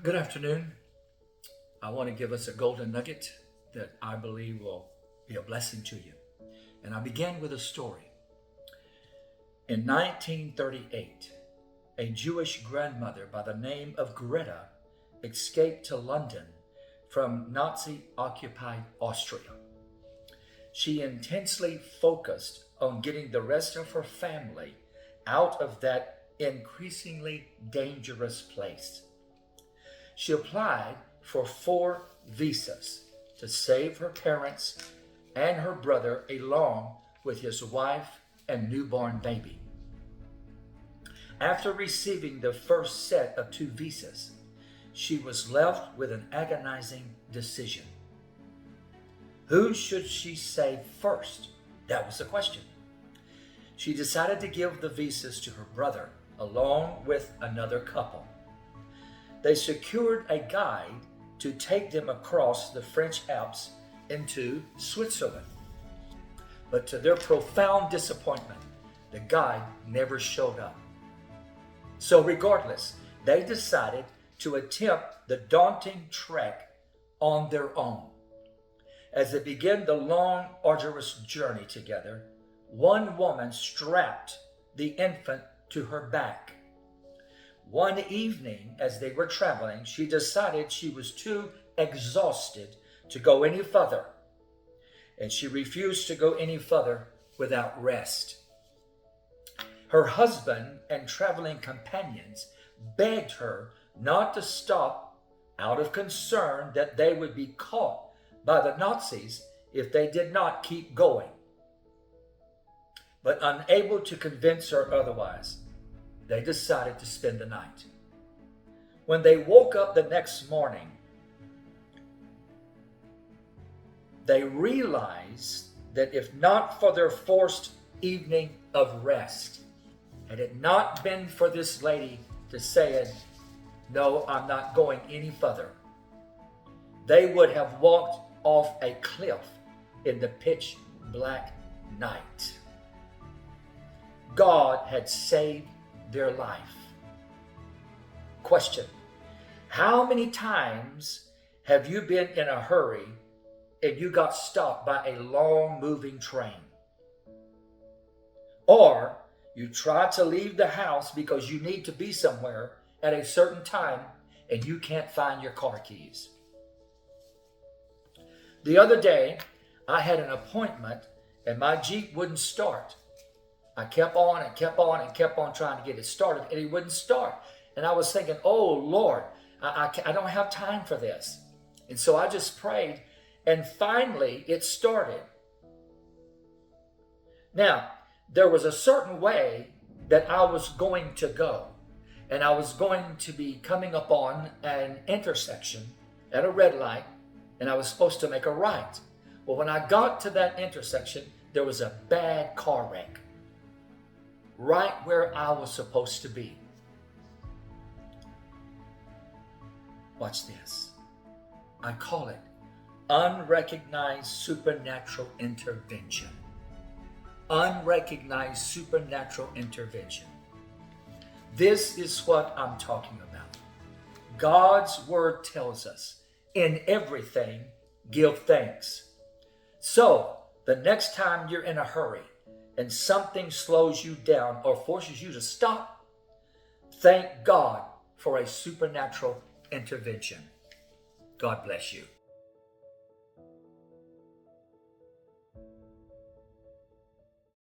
Good afternoon. I want to give us a golden nugget that I believe will be a blessing to you. And I begin with a story. In 1938, a Jewish grandmother by the name of Greta escaped to London from Nazi-occupied Austria. She intensely focused on getting the rest of her family out of that increasingly dangerous place. She applied for 4 visas to save her parents and her brother along with his wife and newborn baby. After receiving the first set of 2 visas, she was left with an agonizing decision. Who should she save first? That was the question. She decided to give the visas to her brother along with another couple. They secured a guide to take them across the French Alps into Switzerland. But to their profound disappointment, the guide never showed up. So regardless, they decided to attempt the daunting trek on their own. As they began the long, arduous journey together, one woman strapped the infant to her back. One evening, as they were traveling, she decided she was too exhausted to go any further, and she refused to go any further without rest. Her husband and traveling companions begged her not to stop out of concern that they would be caught by the Nazis if they did not keep going. But unable to convince her otherwise, they decided to spend the night. When they woke up the next morning, they realized that if not for their forced evening of rest, had it not been for this lady to say, "No, I'm not going any further," they would have walked off a cliff in the pitch black night. God had saved their life. Question: how many times have you been in a hurry and you got stopped by a long moving train? Or you tried to leave the house because you need to be somewhere at a certain time and you can't find your car keys. The other day, I had an appointment and my Jeep wouldn't start. I kept on and kept on and kept on trying to get it started, and it wouldn't start. And I was thinking, oh, Lord, I don't have time for this. And so I just prayed, and finally it started. Now, there was a certain way that I was going to go, and I was going to be coming upon an intersection at a red light, and I was supposed to make a right. Well, when I got to that intersection, there was a bad car wreck right where I was supposed to be. Watch this. I call it unrecognized supernatural intervention. Unrecognized supernatural intervention. This is what I'm talking about. God's word tells us, in everything, give thanks. So, the next time you're in a hurry and something slows you down or forces you to stop, thank God for a supernatural intervention. God bless you.